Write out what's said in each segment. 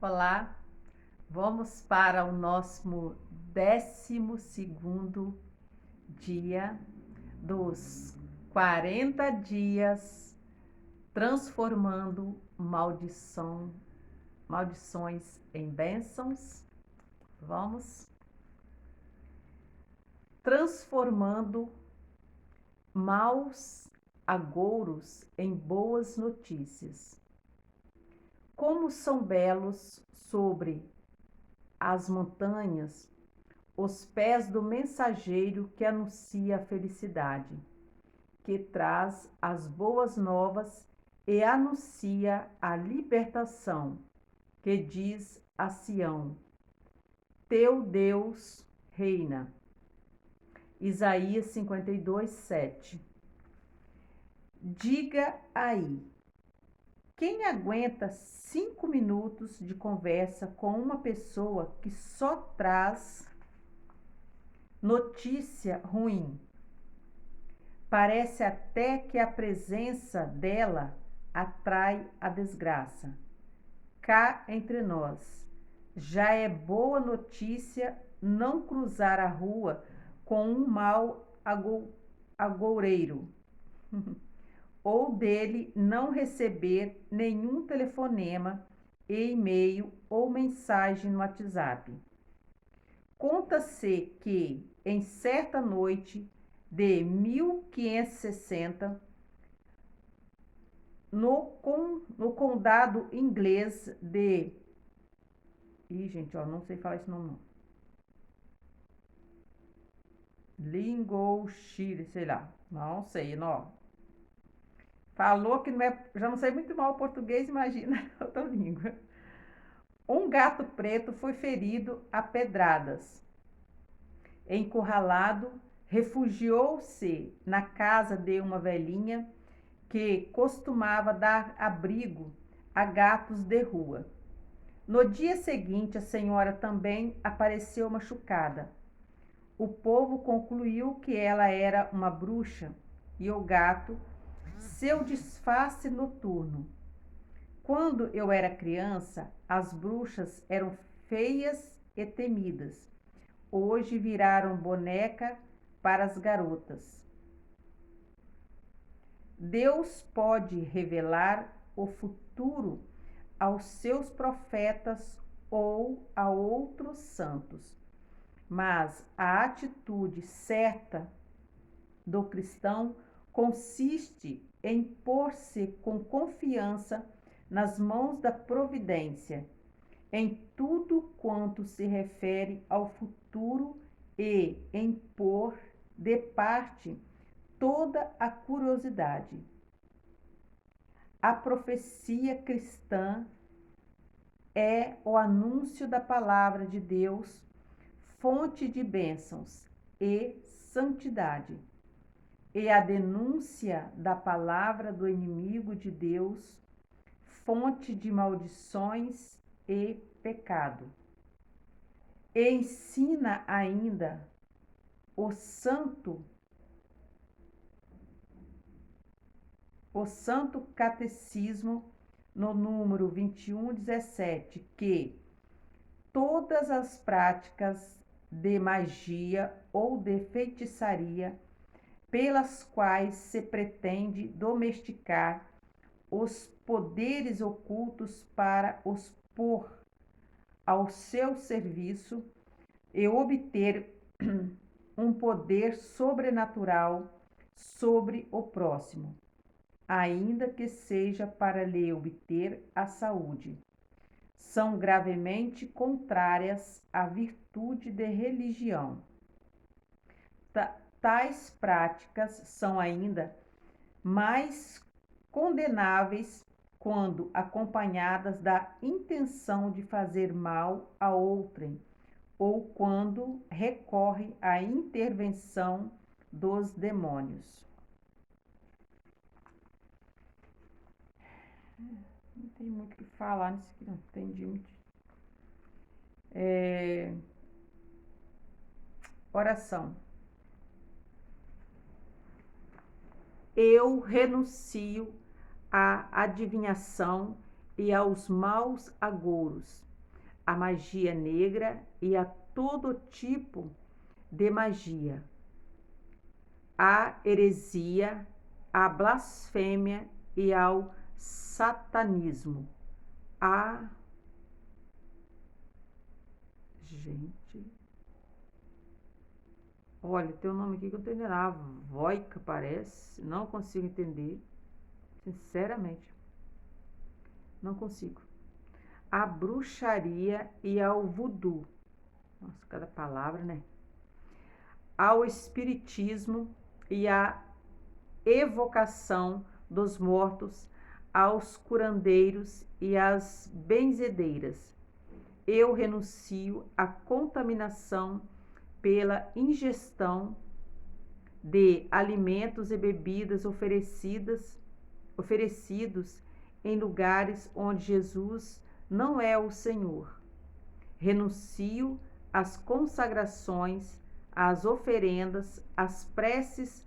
Olá, vamos para o nosso 12º dia dos 40 dias transformando maldições em bênçãos. Vamos transformando maus agouros em boas notícias. Como são belos sobre as montanhas os pés do mensageiro que anuncia a felicidade, que traz as boas novas e anuncia a libertação, que diz a Sião: teu Deus reina. Isaías 52, 7. Diga aí, quem aguenta 5 minutos de conversa com uma pessoa que só traz notícia ruim? Parece até que a presença dela atrai a desgraça. Cá entre nós, já é boa notícia não cruzar a rua com um mau agoureiro, ou dele não receber nenhum telefonema, e-mail ou mensagem no WhatsApp. Conta-se que, em certa noite de 1560, no condado inglês de... não sei falar esse nome não. Lincolnshire, sei lá. Não sei, não. Falou que não é... Já não sei muito mal o português, imagina outra língua. Um gato preto foi ferido a pedradas. Encurralado, refugiou-se na casa de uma velhinha que costumava dar abrigo a gatos de rua. No dia seguinte, a senhora também apareceu machucada. O povo concluiu que ela era uma bruxa e o gato, seu disfarce noturno. Quando eu era criança, as bruxas eram feias e temidas. Hoje viraram boneca para as garotas. Deus pode revelar o futuro aos seus profetas ou a outros santos, mas a atitude certa do cristão consiste em pôr-se com confiança nas mãos da providência, em tudo quanto se refere ao futuro e em pôr de parte toda a curiosidade. A profecia cristã é o anúncio da palavra de Deus, fonte de bênçãos e santidade, e a denúncia da palavra do inimigo de Deus, fonte de maldições e pecado. E ensina ainda o Santo Catecismo, no número 2117, que todas as práticas de magia ou de feitiçaria pelas quais se pretende domesticar os poderes ocultos para os pôr ao seu serviço e obter um poder sobrenatural sobre o próximo, ainda que seja para lhe obter a saúde, são gravemente contrárias à virtude de religião. Tais práticas são ainda mais condenáveis quando acompanhadas da intenção de fazer mal a outrem ou quando recorre à intervenção dos demônios. Não tem muito o que falar nisso aqui, não entendi muito. Oração. Eu renuncio à adivinhação e aos maus agouros. a magia negra e a todo tipo de magia, à heresia, à blasfêmia e ao satanismo. Gente, olha, tem um nome aqui que eu não tô entendendo. Voica, parece. Não consigo entender. Sinceramente, não consigo. A bruxaria e ao voodoo. Nossa, cada palavra, né? Ao espiritismo e à evocação dos mortos, aos curandeiros e às benzedeiras. Eu renuncio à contaminação pela ingestão de alimentos e bebidas oferecidos em lugares onde Jesus não é o Senhor. Renuncio às consagrações, às oferendas, às preces,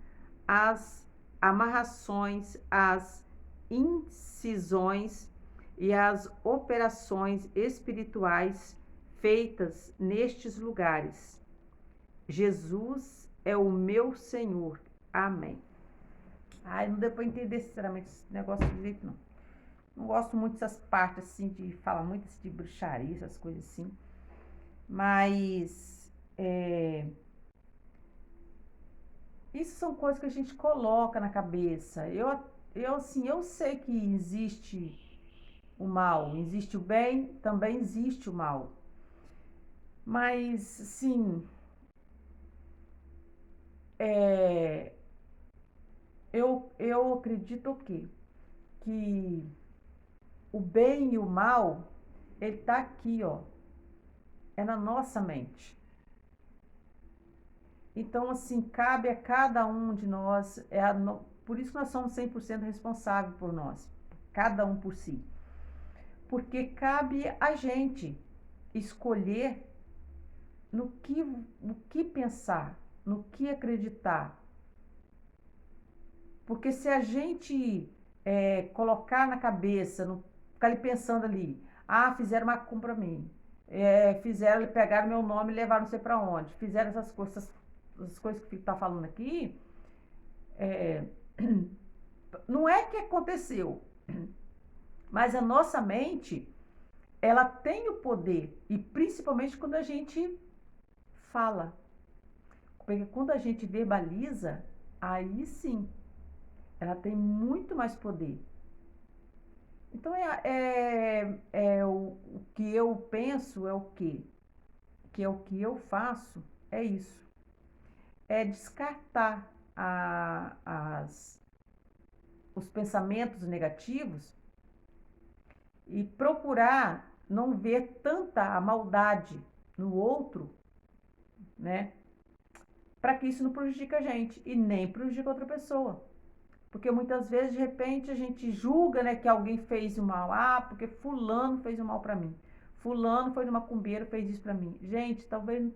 às amarrações, às incisões e às operações espirituais feitas nestes lugares. Jesus é o meu Senhor. Amém. Ai, não deu para entender sinceramente esse negócio de jeito não. Não gosto muito dessas partes assim, de falar muito de bruxaria, essas coisas assim. Mas isso são coisas que a gente coloca na cabeça. Eu sei que existe o mal, existe o bem, também existe o mal. Mas, sim, eu acredito o quê? Que o bem e o mal, ele tá aqui, ó. É na nossa mente. Então, assim, cabe a cada um de nós, por isso que nós somos 100% responsáveis por nós, cada um por si. Porque cabe a gente escolher no que pensar, no que acreditar. Porque se a gente colocar na cabeça, ficar ali pensando ali, fizeram uma compra pra mim, pegaram meu nome e levaram não sei pra onde, fizeram essas coisas que tá falando aqui, não é que aconteceu, mas a nossa mente, ela tem o poder, e principalmente quando a gente fala. Porque quando a gente verbaliza, aí sim, ela tem muito mais poder. Então, o que eu penso é o quê? Que é o que eu faço, é isso. É descartar os pensamentos negativos e procurar não ver tanta a maldade no outro, né? Para que isso não prejudique a gente e nem prejudique outra pessoa. Porque muitas vezes, de repente, a gente julga, né, que alguém fez o mal. Porque fulano fez o mal para mim. Fulano foi no macumbeiro, fez isso para mim. Gente, talvez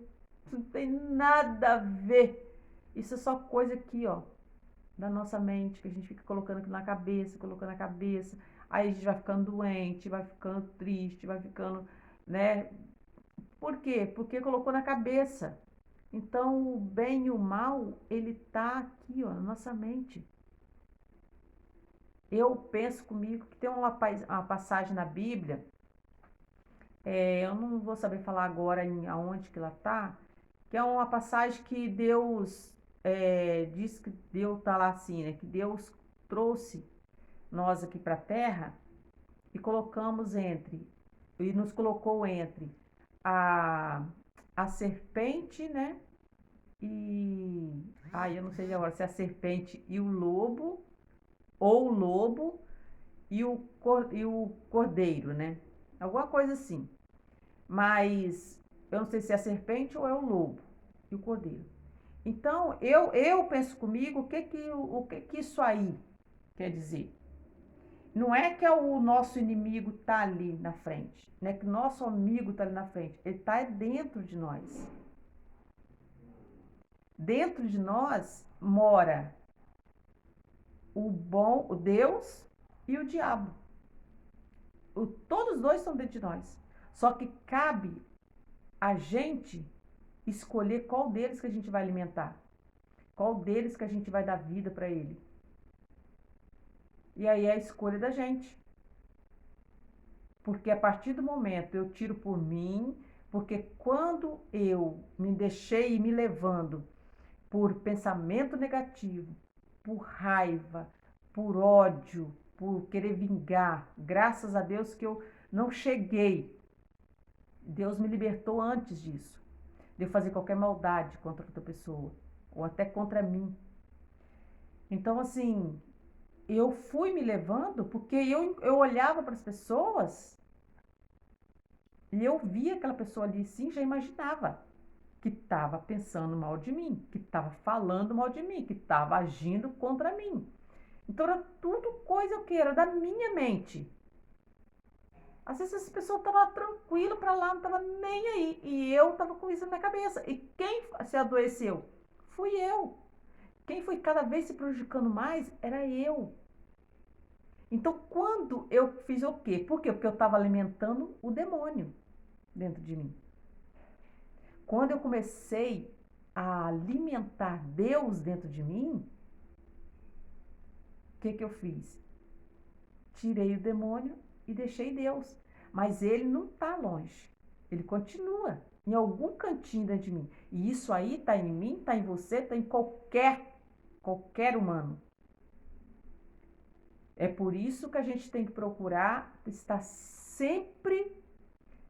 não tem nada a ver. Isso é só coisa aqui, ó, da nossa mente, que a gente fica colocando aqui na cabeça, colocando na cabeça. Aí a gente vai ficando doente, vai ficando triste, vai ficando, né? Por quê? Porque colocou na cabeça. Então, o bem e o mal, ele tá aqui, ó, na nossa mente. Eu penso comigo que tem uma passagem na Bíblia, eu não vou saber falar agora aonde que ela tá, que é uma passagem que Deus diz que Deus tá lá assim, né? Que Deus trouxe nós aqui para a Terra e nos colocou entre a, a serpente, né? Eu não sei agora se é a serpente e o lobo, ou o lobo e o cordeiro, né? Alguma coisa assim. Mas eu não sei se é a serpente ou é o lobo e o cordeiro. Então, eu penso comigo o que isso aí quer dizer. Não é que o nosso inimigo tá ali na frente, não é que o nosso amigo tá ali na frente, ele tá dentro de nós. Dentro de nós mora o Deus e o diabo. Todos dois estão dentro de nós. Só que cabe a gente escolher qual deles que a gente vai alimentar, qual deles que a gente vai dar vida para ele. E aí é a escolha da gente. Porque a partir do momento eu tiro por mim, porque quando eu me deixei me levando por pensamento negativo, por raiva, por ódio, por querer vingar, graças a Deus que eu não cheguei. Deus me libertou antes disso, de eu fazer qualquer maldade contra outra pessoa, ou até contra mim. Então, assim, eu fui me levando porque eu olhava para as pessoas e eu via aquela pessoa ali, sim, já imaginava que estava pensando mal de mim, que estava falando mal de mim, que estava agindo contra mim. Então era tudo coisa que era da minha mente. Às vezes essa pessoa estava tranquila para lá, não estava nem aí. E eu estava com isso na minha cabeça. E quem se adoeceu? Fui eu. Quem foi cada vez se prejudicando mais era eu. Então, quando eu fiz o quê? Por quê? Porque eu estava alimentando o demônio dentro de mim. Quando eu comecei a alimentar Deus dentro de mim, o que eu fiz? Tirei o demônio e deixei Deus. Mas ele não está longe. Ele continua em algum cantinho dentro de mim. E isso aí está em mim, está em você, está em qualquer humano. É por isso que a gente tem que procurar estar sempre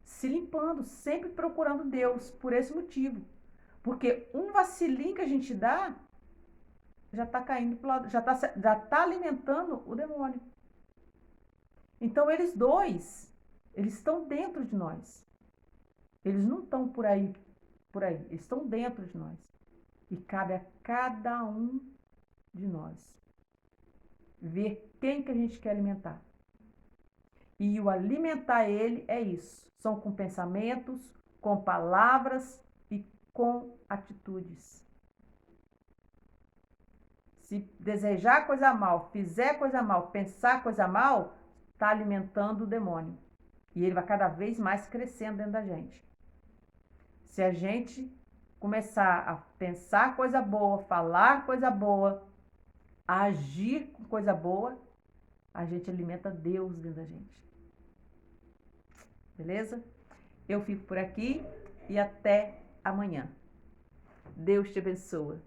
se limpando, sempre procurando Deus, por esse motivo. Porque um vacilinho que a gente dá, já está caindo pro lado, já tá alimentando o demônio. Então eles dois, eles estão dentro de nós. Eles não estão por aí, eles estão dentro de nós. E cabe a cada um de nós ver quem que a gente quer alimentar. E o alimentar ele é isso. São com pensamentos, com palavras e com atitudes. Se desejar coisa mal, fizer coisa mal, pensar coisa mal, está alimentando o demônio. E ele vai cada vez mais crescendo dentro da gente. Se a gente começar a pensar coisa boa, falar coisa boa, agir com coisa boa, a gente alimenta Deus dentro da gente. Beleza? Eu fico por aqui e até amanhã. Deus te abençoe.